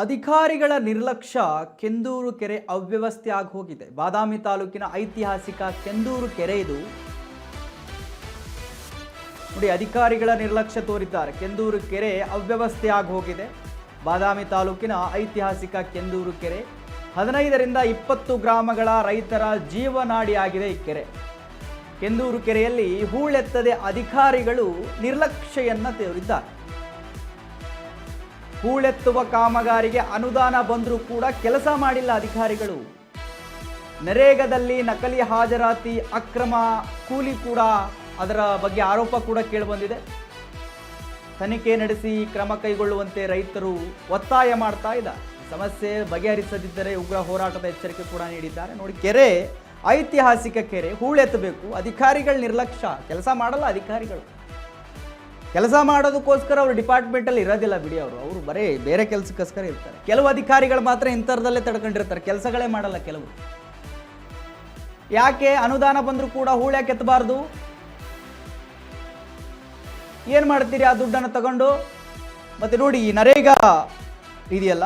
ಅಧಿಕಾರಿಗಳ ನಿರ್ಲಕ್ಷ್ಯ ಕೆಂದೂರು ಕೆರೆ ಅವ್ಯವಸ್ಥೆ ಆಗಿ ಹೋಗಿದೆ. ಬಾದಾಮಿ ತಾಲೂಕಿನ ಐತಿಹಾಸಿಕ ಕೆಂದೂರು ಕೆರೆ ಇದು. ನೋಡಿ, ಅಧಿಕಾರಿಗಳ ನಿರ್ಲಕ್ಷ್ಯ ತೋರಿದ್ದಾರೆ. ಕೆಂದೂರು ಕೆರೆ ಅವ್ಯವಸ್ಥೆ ಆಗಿ ಹೋಗಿದೆ. ಬಾದಾಮಿ ತಾಲೂಕಿನ ಐತಿಹಾಸಿಕ ಕೆಂದೂರು ಕೆರೆ 15ರಿಂದ 20 ಗ್ರಾಮಗಳ ರೈತರ ಜೀವನಾಡಿಯಾಗಿದೆ ಈ ಕೆರೆ. ಕೆಂದೂರು ಕೆರೆಯಲ್ಲಿ ಹೂಳೆತ್ತದೆ ಅಧಿಕಾರಿಗಳು ನಿರ್ಲಕ್ಷ್ಯೆಯನ್ನ ತೋರಿದ್ದಾರೆ. ಹೂಳೆತ್ತುವ ಕಾಮಗಾರಿಗೆ ಅನುದಾನ ಬಂದರೂ ಕೂಡ ಕೆಲಸ ಮಾಡಿಲ್ಲ ಅಧಿಕಾರಿಗಳು. ನರೇಗಾದಲ್ಲಿ ನಕಲಿ ಹಾಜರಾತಿ, ಅಕ್ರಮ ಕೂಲಿ ಕೂಡ, ಅದರ ಬಗ್ಗೆ ಆರೋಪ ಕೂಡ ಕೇಳಿಬಂದಿದೆ. ತನಿಖೆ ನಡೆಸಿ ಕ್ರಮ ಕೈಗೊಳ್ಳುವಂತೆ ರೈತರು ಒತ್ತಾಯ ಮಾಡ್ತಾ ಇದ್ದಾರೆ. ಸಮಸ್ಯೆ ಬಗೆಹರಿಸದಿದ್ದರೆ ಉಗ್ರ ಹೋರಾಟದ ಎಚ್ಚರಿಕೆ ಕೂಡ ನೀಡಿದ್ದಾರೆ. ನೋಡಿ, ಕೆರೆ ಐತಿಹಾಸಿಕ ಕೆರೆ, ಹೂಳೆತ್ತಬೇಕು, ಅಧಿಕಾರಿಗಳ ನಿರ್ಲಕ್ಷ್ಯ, ಕೆಲಸ ಮಾಡಲ್ಲ ಅಧಿಕಾರಿಗಳು. ಕೆಲಸ ಮಾಡೋದಕ್ಕೋಸ್ಕರ ಅವರು ಡಿಪಾರ್ಟ್ಮೆಂಟಲ್ಲಿ ಇರೋದಿಲ್ಲ ಬಿಡಿ, ಅವರು ಬರೀ ಬೇರೆ ಕೆಲಸಕ್ಕೋಸ್ಕರ ಇರ್ತಾರೆ. ಕೆಲವು ಅಧಿಕಾರಿಗಳು ಮಾತ್ರ ಇಂಥರದಲ್ಲೇ ತಡ್ಕೊಂಡಿರ್ತಾರೆ, ಕೆಲಸಗಳೇ ಮಾಡಲ್ಲ ಕೆಲವರು. ಯಾಕೆ ಅನುದಾನ ಬಂದರೂ ಕೂಡ ಹೂಳ್ಯಾಕೆ ಎತ್ತಬಾರ್ದು? ಏನು ಮಾಡ್ತೀರಿ ಆ ದುಡ್ಡನ್ನು ತಗೊಂಡು? ಮತ್ತೆ ನೋಡಿ, ಈ ನರೇಗಾ ಇದೆಯಲ್ಲ,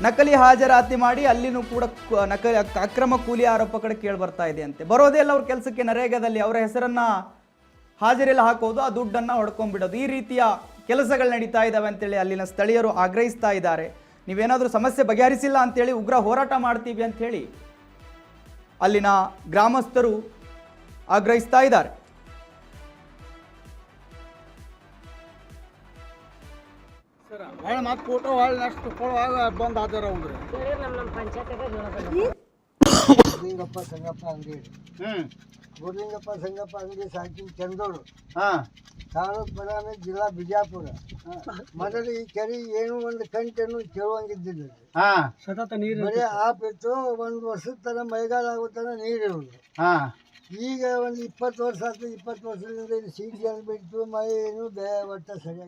ನಕಲಿ ಹಾಜರಾತಿ ಮಾಡಿ ಅಲ್ಲಿನೂ ಕೂಡ ನಕಲಿ ಅಕ್ರಮ ಕೂಲಿ ಆರೋಪ ಕಡೆ ಕೇಳಿ ಬರ್ತಾ ಇದೆ ಅಂತೆ. ಬರೋದೇ ಇಲ್ಲ ಅವ್ರ ಕೆಲಸಕ್ಕೆ. ನರೇಗಾದಲ್ಲಿ ಅವರ ಹೆಸರನ್ನ ಹಾಜರಿಲ್ಲ ಹಾಕೋದು, ಆ ದುಡ್ಡನ್ನು ಹೊಡ್ಕೊಂಡ್ಬಿಡೋದು, ಈ ರೀತಿಯ ಕೆಲಸಗಳು ನಡೀತಾ ಇದ್ದಾವೆ ಅಂತೇಳಿ ಅಲ್ಲಿನ ಸ್ಥಳೀಯರು ಆಗ್ರಹಿಸ್ತಾ ಇದ್ದಾರೆ. ನೀವೇನಾದರೂ ಸಮಸ್ಯೆ ಬಗೆಹರಿಸಿಲ್ಲ ಅಂತೇಳಿ ಉಗ್ರ ಹೋರಾಟ ಮಾಡ್ತೀವಿ ಅಂಥೇಳಿ ಅಲ್ಲಿನ ಗ್ರಾಮಸ್ಥರು ಆಗ್ರಹಿಸ್ತಾ ಇದ್ದಾರೆ. ಲಿಂಗಪ್ಪ ಸಂಗಪ್ಪ ಅಂಗಡಿ ಗೋಲಿಂಗಪ್ಪ ಸಂಗಪ್ಪ ಅಂಗಡಿ ಸಾಕಿನ ಕೆಂದೋಡು, ತಾಲೂಕು ಬದಾಮಿ, ಜಿಲ್ಲಾ ಬಿಜಾಪುರ. ಮೊದಲು ಈ ಕೆರೆ ಏನು ಒಂದು ಕಂಟನ್ನು ಕೇಳುವಂಗಿದ್ದಿಲ್ಲ. ಸತತ ನೀರು ಬರೀ ಆಪ್ ಇತ್ತು. 1 ವರ್ಷದ ತನಕ ಮಳೆಗಾಲ ಆಗೋ ತನಕ ನೀರಿರುವುದು. ಈಗ ಒಂದು 20 ವರ್ಷ ಆಯ್ತು. 20 ವರ್ಷದಿಂದ ಇದು ಸೀಟಿ ಬಿಟ್ಟು ಮಳೆ ಏನು ಒಟ್ಟ ಸರಿಯಾಗಿ